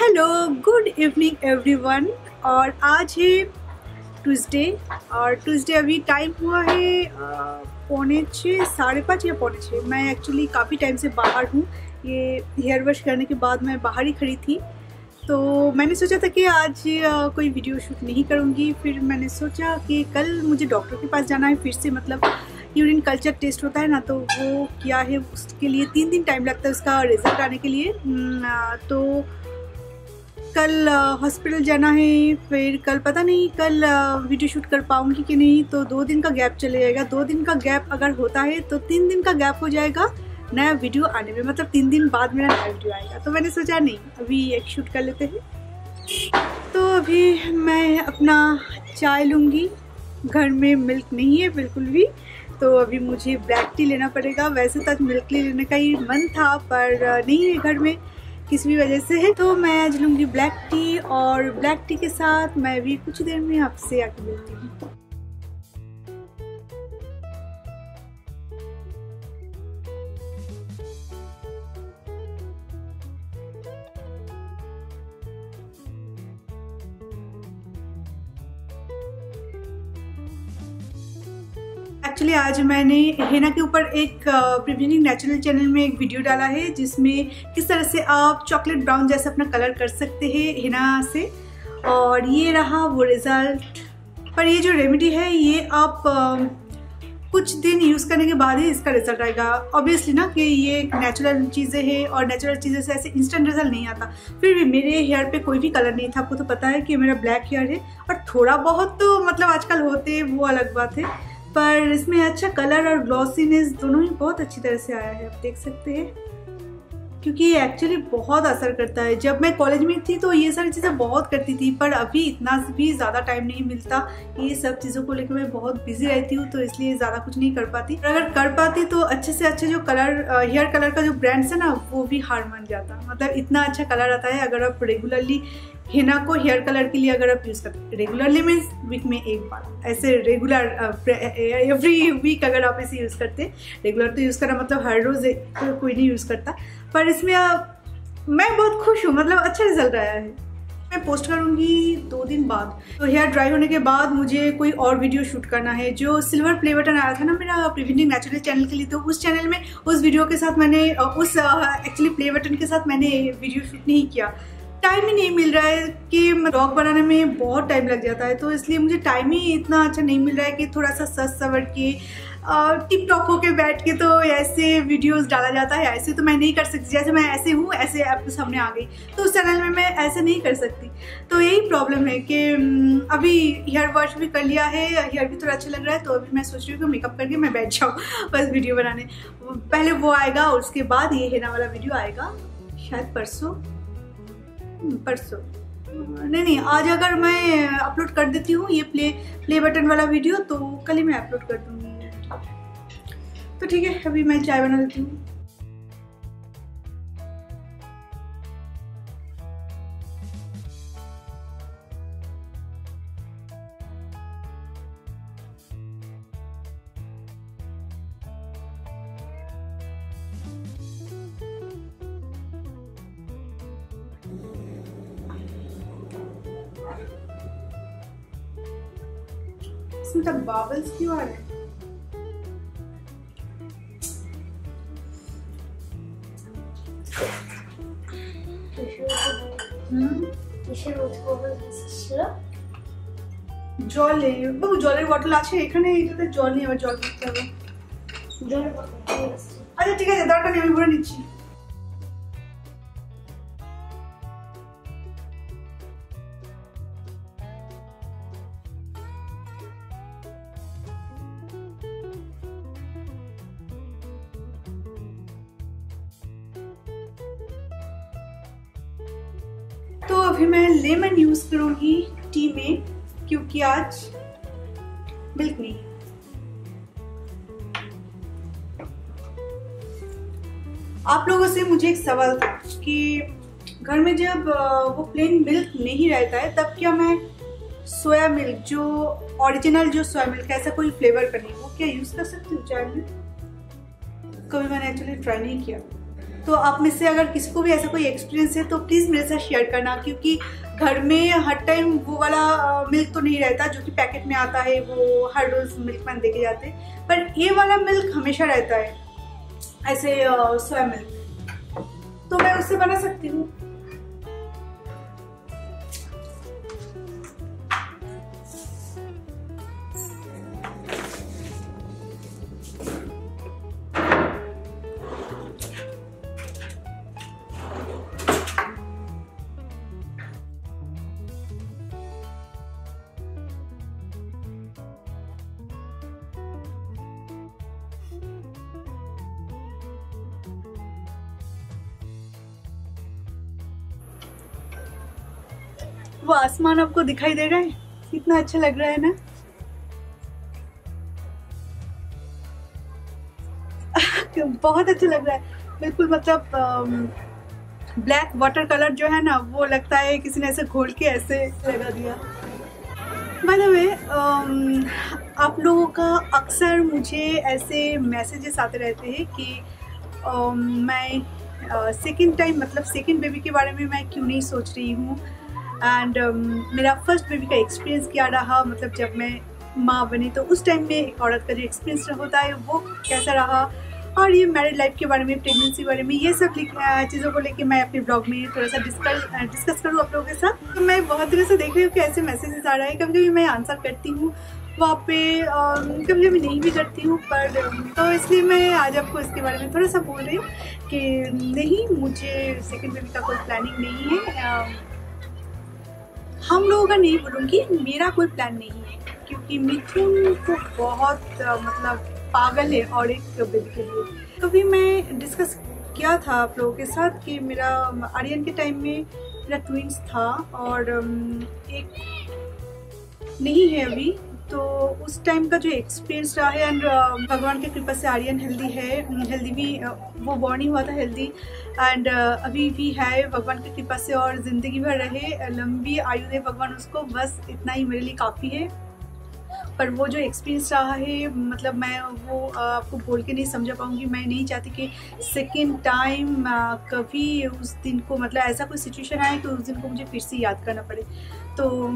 Hello, good evening everyone. और आज है ट्यूसडे और ट्यूसडे अभी टाइम हुआ है 5:45, 5:30 या 5:45। मैं एक्चुअली काफ़ी टाइम से बाहर हूँ। ये हेयर वॉश करने के बाद मैं बाहर ही खड़ी थी, तो मैंने सोचा था कि आज कोई वीडियो शूट नहीं करूँगी। फिर मैंने सोचा कि कल मुझे डॉक्टर के पास जाना है फिर से, मतलब यूरिन कल्चर टेस्ट होता है ना, तो वो क्या है उसके लिए 3 दिन टाइम लगता है उसका रिज़ल्ट आने के लिए। तो कल हॉस्पिटल जाना है। फिर कल पता नहीं कल वीडियो शूट कर पाऊँगी कि नहीं, तो 2 दिन का गैप चले जाएगा। 2 दिन का गैप अगर होता है तो 3 दिन का गैप हो जाएगा नया वीडियो आने में, मतलब 3 दिन बाद मेरा नया वीडियो आएगा। तो मैंने सोचा नहीं, अभी एक शूट कर लेते हैं। तो अभी मैं अपना चाय लूँगी। घर में मिल्क नहीं है बिल्कुल भी, तो अभी मुझे ब्लैक टी लेना पड़ेगा। वैसे तक मिल्क टी लेने का ही मन था, पर नहीं है घर में किसी भी वजह से है, तो मैं आज लूँगी ब्लैक टी। और ब्लैक टी के साथ मैं भी कुछ देर में आपसे आके मिलती हूँ। एक्चुअली आज मैंने हेना के ऊपर एक प्रिविनिंग नेचुरल चैनल में एक वीडियो डाला है जिसमें किस तरह से आप चॉकलेट ब्राउन जैसा अपना कलर कर सकते हैं हेना से, और ये रहा वो रिज़ल्ट। पर ये जो रेमेडी है ये आप कुछ दिन यूज़ करने के बाद ही इसका रिजल्ट आएगा। ऑब्वियसली ना कि ये एक नेचुरल चीज़ें हैं और नेचुरल चीज़ें से ऐसे इंस्टेंट रिजल्ट नहीं आता। फिर भी मेरे हेयर पे कोई भी कलर नहीं था, आपको तो पता है कि मेरा ब्लैक हेयर है, और थोड़ा बहुत तो मतलब आजकल होते हैं वो अलग बात है, पर इसमें अच्छा कलर और ग्लॉसीनेस दोनों ही बहुत अच्छी तरह से आया है, आप देख सकते हैं। क्योंकि ये एक्चुअली बहुत असर करता है। जब मैं कॉलेज में थी तो ये सारी चीज़ें बहुत करती थी, पर अभी इतना भी ज़्यादा टाइम नहीं मिलता। ये सब चीज़ों को लेकर मैं बहुत बिजी रहती हूँ, तो इसलिए ज़्यादा कुछ नहीं कर पाती। अगर कर पाती तो अच्छे से अच्छे जो कलर हेयर कलर का जो ब्रांड्स है ना, वो भी हार मान जाता। मतलब इतना अच्छा कलर आता है अगर आप रेगुलरली हेना को हेयर कलर के लिए अगर आप यूज़ करते, रेगुलरली मीन्स वीक में एक बार, ऐसे रेगुलर एवरी वीक अगर आप इसे यूज़ करते। रेगुलर तो यूज़ करना मतलब हर रोज़ तो कोई नहीं यूज़ करता, पर इसमें मैं बहुत खुश हूँ, मतलब अच्छा रिजल्ट आया है। मैं पोस्ट करूँगी 2 दिन बाद। तो हेयर ड्राई होने के बाद मुझे कोई और वीडियो शूट करना है। जो सिल्वर प्ले बटन आया था ना मेरा प्रिविनिंग नेचुरल चैनल के लिए, तो उस चैनल में उस वीडियो के साथ मैंने उस एक्चुअली प्ले बटन के साथ मैंने वीडियो शूट नहीं किया। टाइम ही नहीं मिल रहा है कि ब्लॉग बनाने में बहुत टाइम लग जाता है, तो इसलिए मुझे टाइम ही इतना अच्छा नहीं मिल रहा है कि थोड़ा सा सज सवर के टिप टॉप होके बैठ के तो ऐसे वीडियोस डाला जाता है। ऐसे तो मैं नहीं कर सकती, जैसे मैं ऐसे हूँ ऐसे आपके सामने आ गई, तो उस चैनल में मैं ऐसे नहीं कर सकती। तो यही प्रॉब्लम है कि अभी हेयर वॉश भी कर लिया है, हेयर भी थोड़ा अच्छा लग रहा है, तो अभी मैं सोच रही हूँ कि मेकअप करके मैं बैठ जाऊँ बस वीडियो बनाने। पहले वो आएगा और उसके बाद ये हेना वाला वीडियो आएगा, शायद परसों नहीं, आज अगर मैं अपलोड कर देती हूँ ये प्ले बटन वाला वीडियो, तो कल ही मैं अपलोड कर दूँगी। तो ठीक है, अभी मैं चाय बना देती हूँ। इसमें तब बाबल्स क्यों आ रहे हैं? জলে বাবু জলের বটল আছে এখানে, এটাতে জল নেই, আবার জল দিতে হবে। আচ্ছা ঠিক আছে, দরকার নেই, আমি ভরে নিচ্ছি। तो अभी मैं लेमन यूज करूंगी टी में, क्योंकि आज मिल्क नहीं। आप लोगों से मुझे एक सवाल था कि घर में जब वो प्लेन मिल्क नहीं रहता है, तब क्या मैं सोया मिल्क, जो ओरिजिनल जो सोया मिल्क है, ऐसा कोई फ्लेवर का नहीं, वो क्या यूज कर सकती हूँ चाय में? कभी मैंने एक्चुअली ट्राई नहीं किया। तो आप में से अगर किसी को भी ऐसा कोई एक्सपीरियंस है तो प्लीज़ मेरे साथ शेयर करना, क्योंकि घर में हर टाइम वो वाला मिल्क तो नहीं रहता जो कि पैकेट में आता है, वो हर रोज़ मिल्क मैन देके जाते हैं, पर ये वाला मिल्क हमेशा रहता है ऐसे सोया मिल्क, तो मैं उससे बना सकती हूँ। वो आसमान आपको दिखाई दे रहा है, कितना अच्छा लग रहा है ना। बहुत अच्छा लग रहा है, बिल्कुल मतलब ब्लैक वाटर कलर जो है ना, वो लगता है किसी ने ऐसे घोल के ऐसे लगा दिया। बाय द वे, आप लोगों का अक्सर मुझे ऐसे मैसेजेस आते रहते हैं कि मैं सेकंड टाइम मतलब सेकंड बेबी के बारे में मैं क्यों नहीं सोच रही हूँ, एंड मेरा फर्स्ट बेबी का एक्सपीरियंस क्या रहा, मतलब जब मैं माँ बनी तो उस टाइम में एक औरत का जो एक्सपीरियंस होता है वो कैसा रहा, और ये मैरिड लाइफ के बारे में, प्रेगनेंसी के बारे में, ये सब चीज़ों को लेके मैं अपने ब्लॉग में थोड़ा सा डिस्कस करूँ आप लोगों के साथ। तो मैं बहुत दिनों से देख रही हूँ कि ऐसे मैसेजेस आ रहा है, कभी कभी मैं आंसर करती हूँ वहाँ पे, कभी कभी नहीं भी करती हूँ, पर तो इसलिए मैं आज आपको इसके बारे में थोड़ा सा बोल रही हूँ कि नहीं, मुझे सेकेंड बेबी का कोई प्लानिंग नहीं है। हम लोगों का नहीं बोलूँगी, मेरा कोई प्लान नहीं है, क्योंकि मिथुन को बहुत मतलब पागल है और एक बेबी के लिए। कभी मैं डिस्कस किया था आप लोगों के साथ कि मेरा आर्यन के टाइम में मेरा ट्विंस था और एक नहीं है अभी, तो उस टाइम का जो एक्सपीरियंस रहा है, एंड भगवान की कृपा से आर्यन हेल्दी भी, वो बॉर्न ही हुआ था हेल्दी, एंड अभी भी है भगवान की कृपा से, और ज़िंदगी भर रहे, लंबी आयु दे भगवान उसको, बस इतना ही मेरे लिए काफ़ी है। पर वो जो एक्सपीरियंस रहा है, मतलब मैं वो आपको बोल के नहीं समझा पाऊँगी। मैं नहीं चाहती कि सेकेंड टाइम कभी उस दिन को, मतलब ऐसा कोई सिचुएशन आए कि उस दिन को मुझे फिर से याद करना पड़े। तो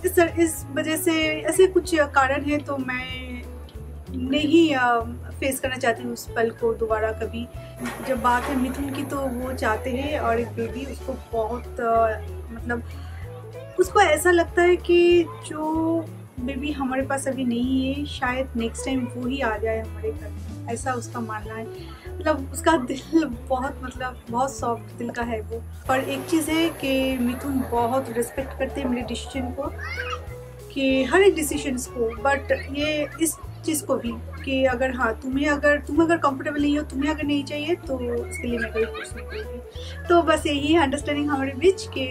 इस वजह से ऐसे कुछ कारण है, तो मैं नहीं फेस करना चाहती हूँ उस पल को दोबारा कभी। जब बात है मिथुन की, तो वो चाहते हैं, और एक बेबी उसको बहुत मतलब उसको ऐसा लगता है कि जो बेबी हमारे पास अभी नहीं है, शायद नेक्स्ट टाइम वो ही आ जाए हमारे घर, ऐसा उसका मानना है। मतलब उसका दिल बहुत मतलब बहुत सॉफ्ट दिल का है वो। पर एक चीज़ है कि मिथुन बहुत रिस्पेक्ट करते हैं मेरे डिसीजन को, कि हर एक डिसीजंस को, बट ये इस चीज़ को भी कि अगर हाँ तुम अगर कंफर्टेबल नहीं हो, तुम्हें अगर नहीं चाहिए, तो उसके लिए मैं कोई कुछ नहीं करूँगी। तो बस यही है अंडरस्टैंडिंग हमारे बीच के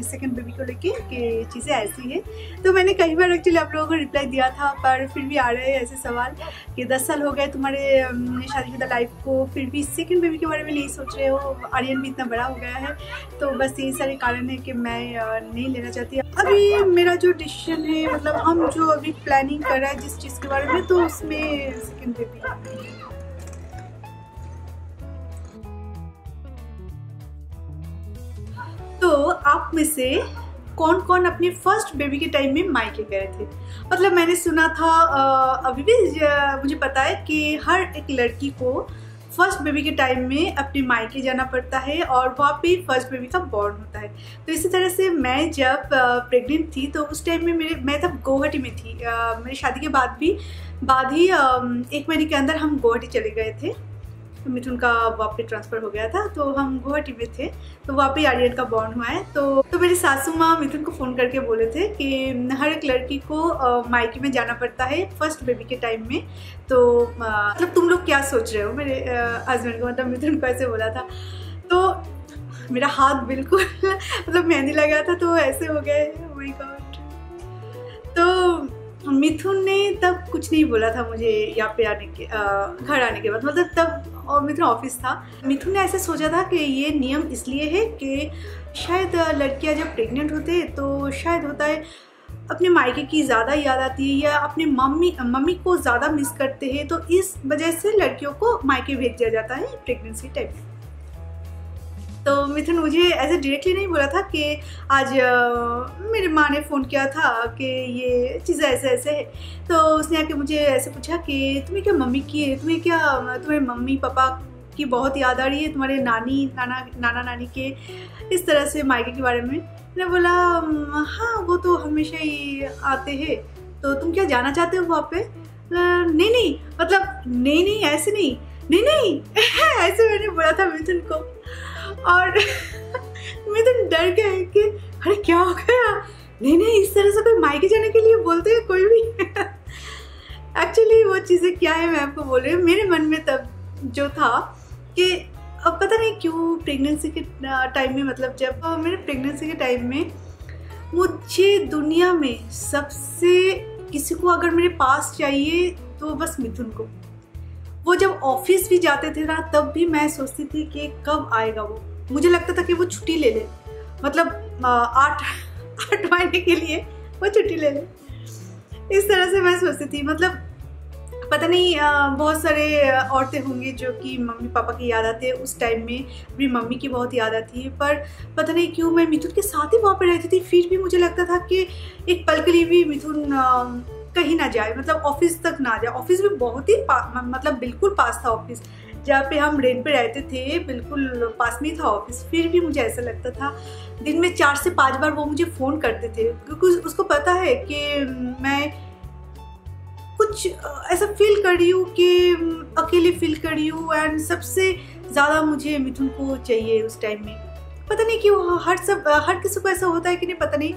सेकंड बेबी को लेके कि चीज़ें ऐसी है। तो मैंने कई बार एक्चुअली आप लोगों को रिप्लाई दिया था, पर फिर भी आ रहे हैं ऐसे सवाल कि 10 साल हो गए तुम्हारे शादीशुदा लाइफ को, फिर भी सेकेंड बेबी के बारे में नहीं सोच रहे हो, आर्यन भी इतना बड़ा हो गया है। तो बस यही सारे कारण है कि मैं नहीं लेना चाहती अभी। मेरा जो डिसीजन है, मतलब हम जो अभी प्लानिंग कर रहे हैं जिस चीज़ के बारे में, तो उसमें सेकेंड बेबी। तो आप में से कौन कौन अपने फर्स्ट बेबी के टाइम में मायके गए थे? मतलब मैंने सुना था, अभी भी मुझे पता है कि हर एक लड़की को फर्स्ट बेबी के टाइम में अपने मायके जाना पड़ता है और वहाँ पे फर्स्ट बेबी का बॉर्न होता है। तो इसी तरह से मैं जब प्रेग्नेंट थी, तो उस टाइम में मैं तब गुवाहाटी में थी। मेरी शादी के बाद ही 1 महीने के अंदर हम गुवाहाटी चले गए थे। मिथुन का वहाँ पे ट्रांसफ़र हो गया था, तो हम गुवाहाटी में थे, तो वहाँ पे आर्यन का बॉर्न हुआ है। तो मेरी सासू माँ मिथुन को फ़ोन करके बोले थे कि हर एक लड़की को मायके में जाना पड़ता है फर्स्ट बेबी के टाइम में। तो मतलब तुम लोग क्या सोच रहे हो? मेरे हस्बैंड को, मतलब मिथुन को ऐसे बोला था। तो मेरा हाथ बिल्कुल मतलब मेहंदी लगा था, तो ऐसे हो गए। Oh my God. तो मिथुन ने तब कुछ नहीं बोला था मुझे यहाँ पे आने के, घर आने के बाद, मतलब तब और मिथुन ऑफिस था। मिथुन ने ऐसे सोचा था कि ये नियम इसलिए है कि शायद लड़कियां जब प्रेग्नेंट होते हैं तो शायद होता है अपने मायके की ज़्यादा याद आती है या अपने मम्मी को ज़्यादा मिस करते हैं, तो इस वजह से लड़कियों को मायके भेज दिया जाता है प्रेगनेंसी टाइम में। तो मिथुन मुझे ऐसे डायरेक्टली नहीं बोला था कि आज मेरी माँ ने फ़ोन किया था कि ये चीज़ें ऐसे ऐसे है। तो उसने आके मुझे ऐसे पूछा कि तुम्हें क्या मम्मी की, तुम्हें मम्मी पापा की बहुत याद आ रही है, तुम्हारे नाना नानी के इस तरह से मायके के बारे में। मैंने बोला हाँ वो तो हमेशा ही आते हैं, तो तुम क्या जाना चाहते हो वहाँ पे? नहीं मतलब नहीं ऐसे नहीं ऐसे मैंने बोला था मिथुन को। और मिथुन डर गए कि अरे क्या हो गया, नहीं इस तरह से कोई मायके जाने के लिए बोलते हैं कोई भी। एक्चुअली वो चीज़ें क्या है मैं आपको बोल रही हूँ, मेरे मन में तब जो था कि अब पता नहीं क्यों प्रेगनेंसी के टाइम में, मतलब जब मेरे प्रेगनेंसी के टाइम में मुझे दुनिया में सबसे किसी को अगर मेरे पास चाहिए तो बस मिथुन को। वो जब ऑफिस भी जाते थे ना तब भी मैं सोचती थी कि कब आएगा वो। मुझे लगता था कि वो छुट्टी ले ले, मतलब 8 महीने के लिए वो छुट्टी ले ले, इस तरह से मैं सोचती थी। मतलब पता नहीं बहुत सारे औरतें होंगी जो कि मम्मी पापा की याद आती है, उस टाइम में मेरी मम्मी की बहुत याद आती है। पर पता नहीं क्यों मैं मिथुन के साथ ही वहाँ पर रहती थी, फिर भी मुझे लगता था कि एक पल के लिए भी मिथुन कहीं ना जाए, मतलब ऑफिस तक ना जाए। ऑफिस भी बहुत ही मतलब बिल्कुल पास था ऑफिस, जहाँ पे हम रेंट पे रहते थे बिल्कुल पास में था ऑफिस। फिर भी मुझे ऐसा लगता था, दिन में 4 से 5 बार वो मुझे फ़ोन करते थे, क्योंकि उसको पता है कि मैं कुछ ऐसा फील कर रही हूँ कि अकेले फील कर रही हूँ। एंड सबसे ज़्यादा मुझे मिथुन को चाहिए उस टाइम में। पता नहीं क्यों हर किसी को ऐसा होता है कि नहीं पता नहीं।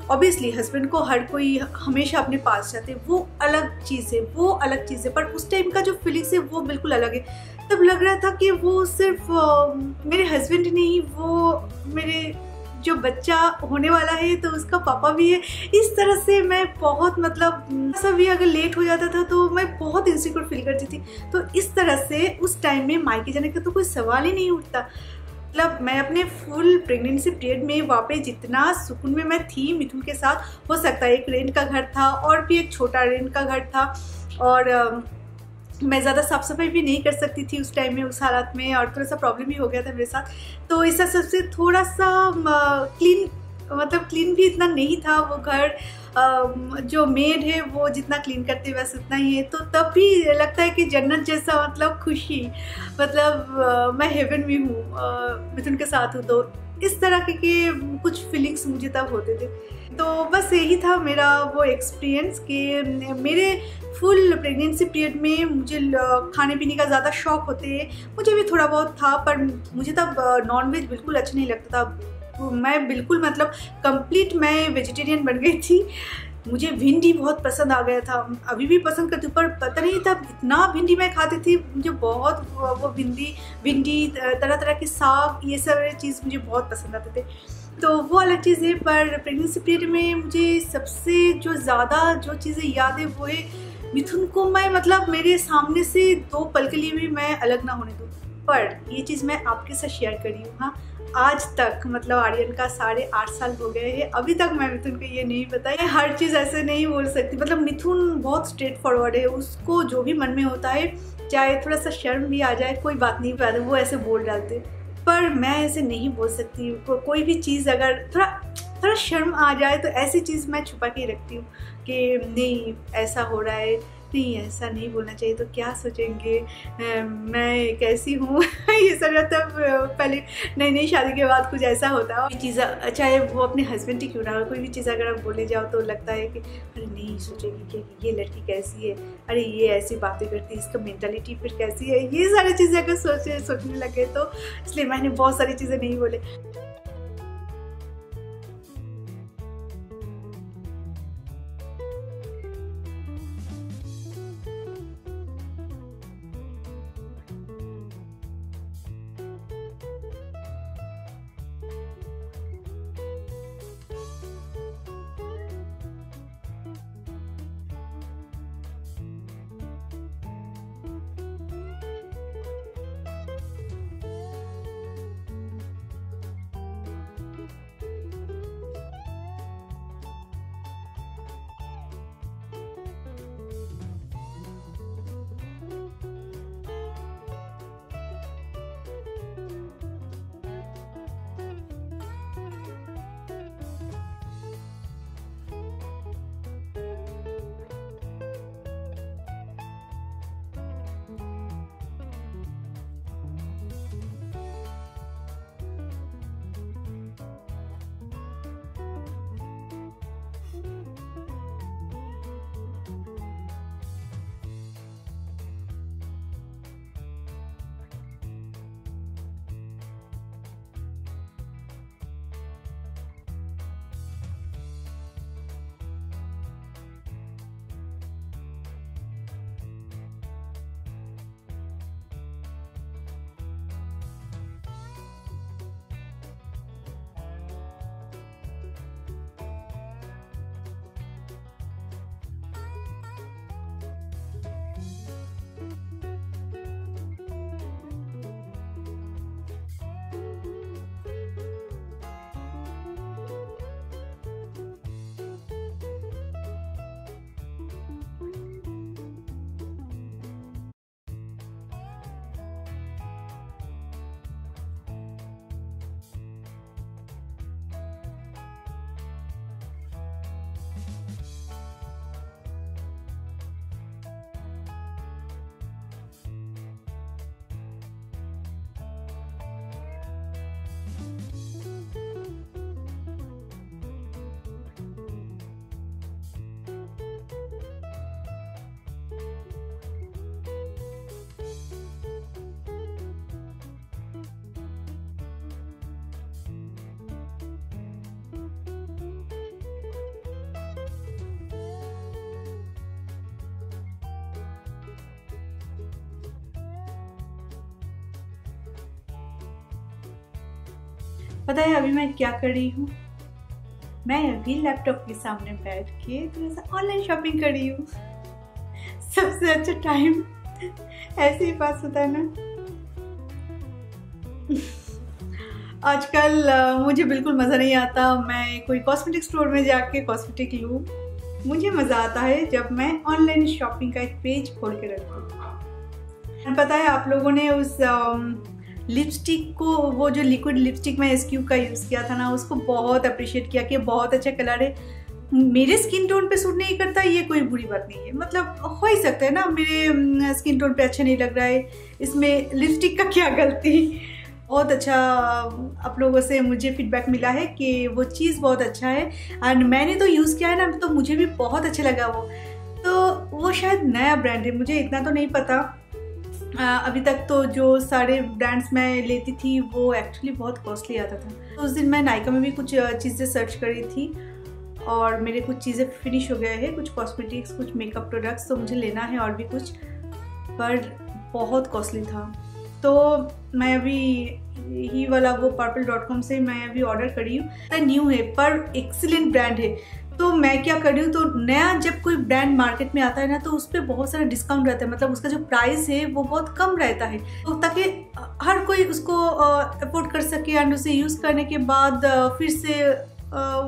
ऑब्वियसली हस्बैंड को हर कोई हमेशा अपने पास चाहते हैं, वो अलग चीज़ है, पर उस टाइम का जो फीलिंग्स है वो बिल्कुल अलग है। तब लग रहा था कि वो सिर्फ मेरे हस्बैंड नहीं, वो मेरे जो बच्चा होने वाला है तो उसका पापा भी है। इस तरह से मैं बहुत, मतलब सब भी अगर लेट हो जाता था तो मैं बहुत इनसिक्योर फील करती थी। तो इस तरह से उस टाइम में मायके जाने का तो कोई सवाल ही नहीं उठता। मतलब मैं अपने फुल प्रेगनेंसी पीरियड में वहाँ पे जितना सुकून में मैं थी मिथुन के साथ, हो सकता है एक रेंट का घर था और भी एक छोटा रेंट का घर था, और मैं ज़्यादा साफ़ सफाई भी नहीं कर सकती थी उस टाइम में, उस हालात में, और थोड़ा सा प्रॉब्लम भी हो गया था मेरे साथ। तो इस हिसाब से थोड़ा सा क्लीन भी इतना नहीं था वो घर। जो मेड है वो जितना क्लीन करते बस उतना ही है। तो तब भी लगता है कि जन्नत जैसा, मतलब खुशी, मतलब मैं हेवन में हूँ, मिथुन के साथ हूँ। तो इस तरह के कुछ फीलिंग्स मुझे तब होते थे। तो बस यही था मेरा वो एक्सपीरियंस कि मेरे फुल प्रेगनेंसी पीरियड में मुझे खाने पीने का ज़्यादा शौक होते, मुझे भी थोड़ा बहुत था, पर मुझे तब नॉनवेज बिल्कुल अच्छा नहीं लगता था। मैं बिल्कुल, मतलब कंप्लीट मैं वेजिटेरियन बन गई थी। मुझे भिंडी बहुत पसंद आ गया था, अभी भी पसंद करती हूँ, पर पता नहीं तब इतना भिंडी मैं खाती थी, मुझे बहुत वो भिंडी तरह तरह के साग, ये सब चीज़ मुझे बहुत पसंद आते थे। तो वो अलग चीज़ है। पर प्रेगनेंसी पीरियड में मुझे सबसे जो ज़्यादा जो चीज़ें याद है वो है मिथुन को मैं, मतलब मेरे सामने से 2 पल के लिए भी मैं अलग ना होने दूँ। पर ये चीज़ मैं आपके साथ शेयर कर रही हूँ। हाँ, आज तक, मतलब आर्यन का 8.5 साल हो गए हैं, अभी तक मैं मिथुन को ये नहीं पता है। हर चीज़ ऐसे नहीं बोल सकती, मतलब मिथुन बहुत स्ट्रेट फॉरवर्ड है, उसको जो भी मन में होता है, चाहे थोड़ा सा शर्म भी आ जाए, कोई बात नहीं, वो ऐसे बोल डालते। पर मैं ऐसे नहीं बोल सकती। कोई भी चीज़ अगर थोड़ा शर्म आ जाए तो ऐसी चीज़ मैं छुपा के रखती हूँ कि नहीं ऐसा हो रहा है, नहीं ऐसा नहीं बोलना चाहिए तो क्या सोचेंगे, मैं कैसी हूँ। ये सब तब पहले नई शादी के बाद कुछ ऐसा होता है। चीज़ चाहे वो अपने हस्बैंड ही क्यों ना हो, कोई भी चीज़ अगर आप बोले जाओ तो लगता है कि अरे नहीं सोचेंगे कि ये लड़की कैसी है, अरे ये ऐसी बातें करती है, इसका मेंटालिटी फिर कैसी है, ये सारी चीज़ें अगर सोचने लगे तो इसलिए मैंने बहुत सारी चीज़ें नहीं बोले। पता है अभी मैं क्या कर रही हूँ? मैं अभी लैपटॉप के सामने बैठ के थोड़ा सा ऑनलाइन शॉपिंग कर रही हूँ। सबसे अच्छा टाइम ऐसे ही पास होता है ना। आजकल मुझे बिल्कुल मज़ा नहीं आता मैं कोई कॉस्मेटिक स्टोर में जाके कॉस्मेटिक लूँ। मुझे मज़ा आता है जब मैं ऑनलाइन शॉपिंग का एक पेज खोल के रखूँ। पता है आप लोगों ने उस लिपस्टिक को, वो जो लिक्विड लिपस्टिक मैं SQ का यूज़ किया था ना, उसको बहुत अप्रिशिएट किया कि बहुत अच्छा कलर है। मेरे स्किन टोन पे सूट नहीं करता, ये कोई बुरी बात नहीं है, मतलब हो ही सकता है ना मेरे स्किन टोन पे अच्छा नहीं लग रहा है, इसमें लिपस्टिक का क्या गलती। बहुत अच्छा आप लोगों से मुझे फीडबैक मिला है कि वो चीज़ बहुत अच्छा है एंड मैंने तो यूज़ किया है ना, तो मुझे भी बहुत अच्छा लगा वो। तो वो शायद नया ब्रांड है, मुझे इतना तो नहीं पता। अभी तक तो जो सारे ब्रांड्स मैं लेती थी वो एक्चुअली बहुत कॉस्टली आता था। तो उस दिन मैं नायका में भी कुछ चीज़ें सर्च करी थी और मेरे कुछ चीज़ें फिनिश हो गए हैं, कुछ कॉस्मेटिक्स, कुछ मेकअप प्रोडक्ट्स, तो मुझे लेना है और भी कुछ, पर बहुत कॉस्टली था। तो मैं अभी ही वाला वो purple.com से मैं अभी ऑर्डर करी हूँ। न्यू है पर एक्सीलेंट ब्रांड है। तो मैं क्या कर रही हूँ, तो नया जब कोई ब्रांड मार्केट में आता है ना, तो उस पर बहुत सारा डिस्काउंट रहता है, मतलब उसका जो प्राइस है वो बहुत कम रहता है, तो ताकि हर कोई उसको अफोर्ड कर सके एंड उसे यूज़ करने के बाद फिर से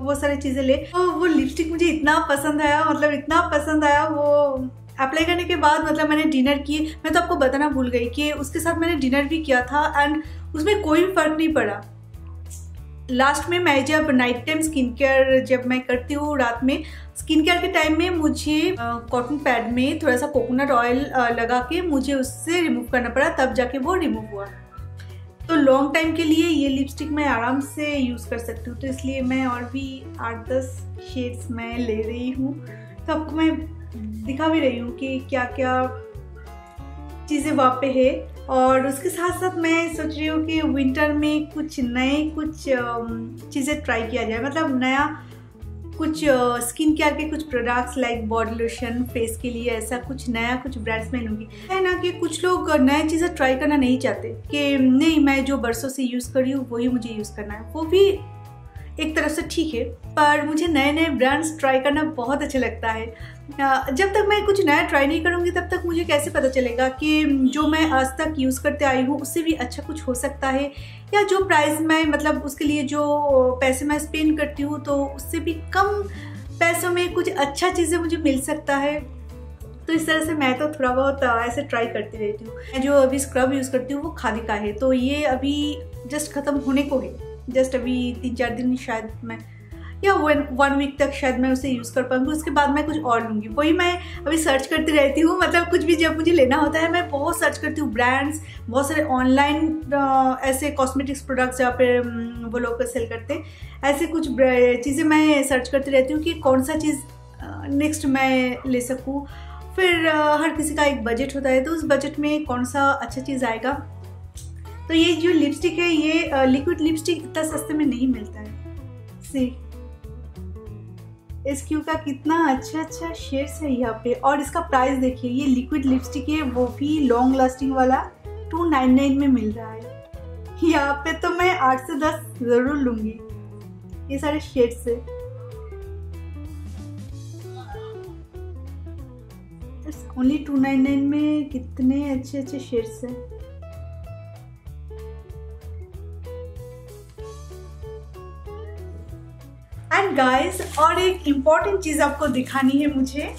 वो सारी चीज़ें ले। तो वो लिपस्टिक मुझे इतना पसंद आया, मतलब इतना पसंद आया। वो अप्लाई करने के बाद मतलब मैंने डिनर किए, मैं तो आपको बताना भूल गई कि उसके साथ मैंने डिनर भी किया था एंड उसमें कोई फर्क नहीं पड़ा। लास्ट में मैं जब नाइट टाइम स्किन केयर जब मैं करती हूँ रात में, स्किन केयर के टाइम में मुझे कॉटन पैड में थोड़ा सा कोकोनट ऑयल लगा के मुझे उससे रिमूव करना पड़ा, तब जाके वो रिमूव हुआ। तो लॉन्ग टाइम के लिए ये लिपस्टिक मैं आराम से यूज़ कर सकती हूँ, तो इसलिए मैं और भी 8-10 शेड्स मैं ले रही हूँ। तो आपको मैं दिखा भी रही हूँ कि क्या क्या चीज़ें वहाँ पे है। और उसके साथ साथ मैं सोच रही हूँ कि विंटर में कुछ नए कुछ चीज़ें ट्राई किया जाए, मतलब नया कुछ स्किन केयर के कुछ products like body lotion face के लिए, ऐसा कुछ नया कुछ ब्रांड्स में लूँगी। है ना कि कुछ लोग नए चीज़ें ट्राई करना नहीं चाहते कि नहीं मैं जो बरसों से यूज़ कर रही हूँ वही मुझे यूज़ करना है, वो भी एक तरफ से ठीक है, पर मुझे नए नए ब्रांड्स ट्राई करना बहुत अच्छा लगता है। जब तक मैं कुछ नया ट्राई नहीं करूँगी तब तक मुझे कैसे पता चलेगा कि जो मैं आज तक यूज़ करते आई हूँ उससे भी अच्छा कुछ हो सकता है, या जो प्राइस मैं मतलब उसके लिए जो पैसे मैं स्पेंड करती हूँ तो उससे भी कम पैसों में कुछ अच्छा चीज़ें मुझे मिल सकता है। तो इस तरह से मैं तो थोड़ा बहुत ऐसे ट्राई करती रहती हूँ। मैं जो अभी स्क्रब यूज़ करती हूँ वो खादी का है, तो ये अभी जस्ट ख़त्म होने को है, जस्ट अभी 3-4 दिन शायद मैं, या 1 वीक तक शायद मैं उसे यूज़ कर पाऊँगी। उसके बाद मैं कुछ और लूँगी। वही मैं अभी सर्च करती रहती हूँ, मतलब कुछ भी जब मुझे लेना होता है मैं बहुत सर्च करती हूँ ब्रांड्स, बहुत सारे ऑनलाइन ऐसे कॉस्मेटिक्स प्रोडक्ट्स जहाँ पे वो लोग सेल करते हैं, ऐसे कुछ चीज़ें मैं सर्च करती रहती हूँ कि कौन सा चीज़ नेक्स्ट मैं ले सकूँ। फिर हर किसी का एक बजट होता है, तो उस बजट में कौन सा अच्छा चीज़ आएगा। तो ये जो लिपस्टिक है, ये लिक्विड लिपस्टिक इतना सस्ते में नहीं मिलता है। सी SQ का कितना अच्छा शेड्स है यहाँ पे, और इसका प्राइस देखिए। ये लिक्विड लिपस्टिक है, वो भी लॉन्ग लास्टिंग वाला, 299 में मिल रहा है। यहाँ पे तो मैं 8 से 10 जरूर लूंगी ये सारे शेड्स है। ओनली 299 में कितने अच्छे शेड्स हैं। एंड गाइस, और एक इम्पॉर्टेंट चीज़ आपको दिखानी है मुझे,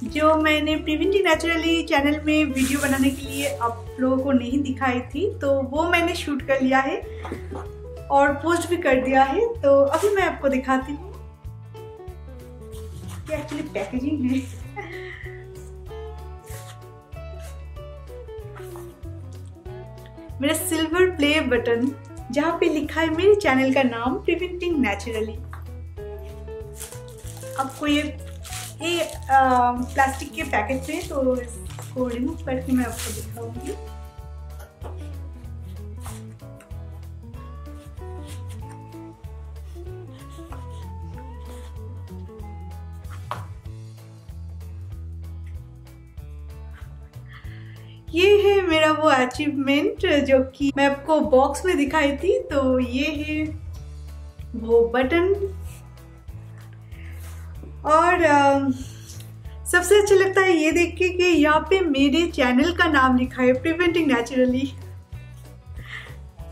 जो मैंने प्रिवेंटिंग नेचुरली चैनल में वीडियो बनाने के लिए आप लोगों को नहीं दिखाई थी, तो वो मैंने शूट कर लिया है और पोस्ट भी कर दिया है। तो अभी मैं आपको दिखाती हूँ। ये एक्चुअली पैकेजिंग है। मेरा सिल्वर प्ले बटन जहाँ पे लिखा है मेरे चैनल का नाम प्रिवेंटिंग नेचुरली। आपको ये प्लास्टिक के पैकेट में, तो इसको रिमूव करके मैं आपको दिखाऊंगी। ये है मेरा वो अचीवमेंट जो कि मैं आपको बॉक्स में दिखाई थी। तो ये है वो बटन। और सबसे अच्छा लगता है ये देख के कि यहाँ पे मेरे चैनल का नाम लिखा है, प्रिवेंटिंग नेचुरली।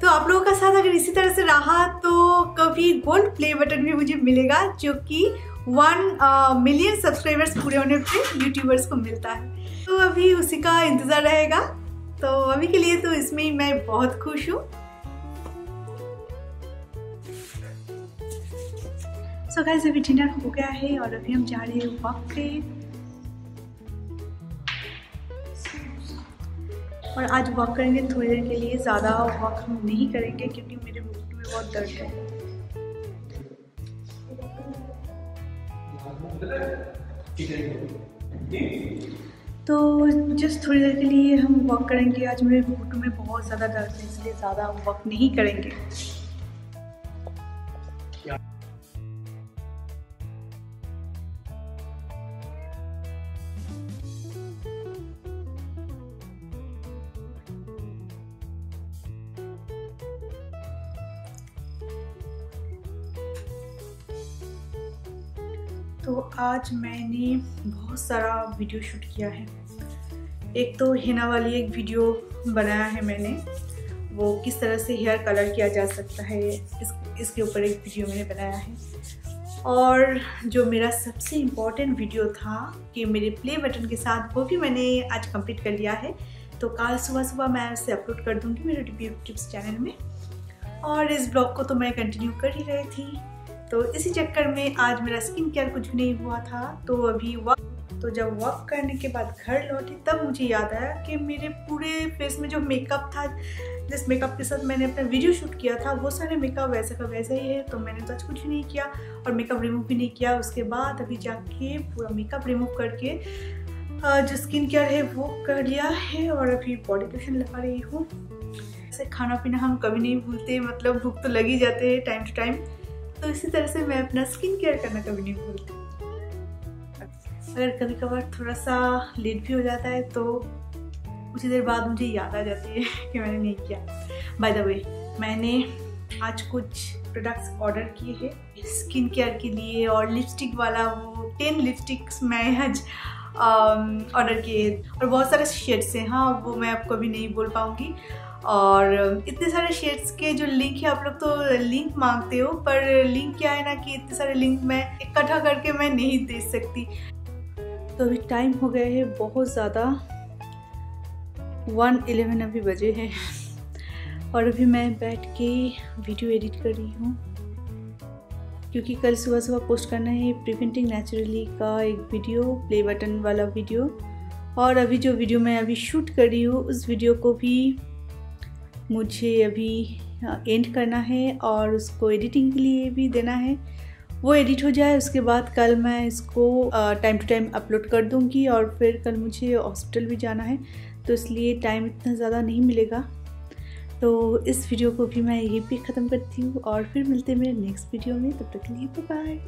तो आप लोगों का साथ अगर इसी तरह से रहा तो कभी गोल्ड प्ले बटन भी मुझे मिलेगा, जो कि 1 मिलियन सब्सक्राइबर्स पूरे होने पे यूट्यूबर्स को मिलता है। तो अभी उसी का इंतज़ार रहेगा। तो अभी के लिए तो इसमें ही मैं बहुत खुश हूँ। सो गाइस, अभी डिनर हो गया है और अभी हम जा रहे हैं वॉक पे। और आज वॉक करेंगे थोड़ी देर के लिए, ज़्यादा वॉक हम नहीं करेंगे क्योंकि मेरे घुटने में बहुत दर्द है। तो जस्ट थोड़ी देर के लिए हम वॉक करेंगे। आज मेरे घुटनों में बहुत ज़्यादा दर्द है, इसलिए ज़्यादा वॉक नहीं करेंगे। तो आज मैंने बहुत सारा वीडियो शूट किया है। एक तो हिना वाली एक वीडियो बनाया है मैंने, वो किस तरह से हेयर कलर किया जा सकता है, इसके ऊपर एक वीडियो मैंने बनाया है। और जो मेरा सबसे इम्पॉर्टेंट वीडियो था कि मेरे प्ले बटन के साथ, वो भी मैंने आज कंप्लीट कर लिया है। तो कल सुबह मैं उसे अपलोड कर दूँगी मेरे यूट्यूब चैनल में। और इस ब्लॉग को तो मैं कंटिन्यू कर ही रही थी, तो इसी चक्कर में आज मेरा स्किन केयर कुछ भी नहीं हुआ था। तो जब वॉक करने के बाद घर लौटी तब मुझे याद आया कि मेरे पूरे फेस में जो मेकअप था, जिस मेकअप के साथ मैंने अपना वीडियो शूट किया था, वो सारे मेकअप वैसा का वैसा ही है। तो मैंने तो आज कुछ भी नहीं किया और मेकअप रिमूव भी नहीं किया। उसके बाद अभी जाके पूरा मेकअप रिमूव करके जो स्किन केयर है वो कर लिया है और अभी बॉडी लोशन लगा रही हूँ। ऐसे खाना पीना हम कभी नहीं भूलते, मतलब भूख तो लग ही जाते हैं टाइम टू टाइम। तो इसी तरह से मैं अपना स्किन केयर करना कभी नहीं भूलती। अगर कभी कभार थोड़ा सा लेट भी हो जाता है तो कुछ देर बाद मुझे याद आ जाती है कि मैंने नहीं किया। बाय द वे, मैंने आज कुछ प्रोडक्ट्स ऑर्डर किए हैं स्किन केयर के लिए, और लिपस्टिक वाला वो 10 लिपस्टिक्स मैं आज ऑर्डर किए, और बहुत सारे शेड्स हैं। हाँ, वो मैं आपको अभी नहीं बोल पाऊँगी। और इतने सारे शेड्स के जो लिंक है, आप लोग तो लिंक मांगते हो, पर लिंक क्या है ना कि इतने सारे लिंक मैं इकट्ठा करके मैं नहीं दे सकती। तो अभी टाइम हो गया है बहुत ज़्यादा, 1:11 अभी बजे हैं और अभी मैं बैठ के वीडियो एडिट कर रही हूँ, क्योंकि कल सुबह पोस्ट करना है प्रिवेंटिंग नेचुरली का एक वीडियो, प्ले बटन वाला वीडियो। और अभी जो वीडियो मैं अभी शूट कर रही हूँ, उस वीडियो को भी मुझे अभी एंड करना है और उसको एडिटिंग के लिए भी देना है। वो एडिट हो जाए उसके बाद कल मैं इसको टाइम टू टाइम अपलोड कर दूंगी। और फिर कल मुझे हॉस्पिटल भी जाना है, तो इसलिए टाइम इतना ज़्यादा नहीं मिलेगा। तो इस वीडियो को भी मैं यहीं पे ख़त्म करती हूँ और फिर मिलते हैं मेरे नेक्स्ट वीडियो में। तब तक के लिए बाय बाय।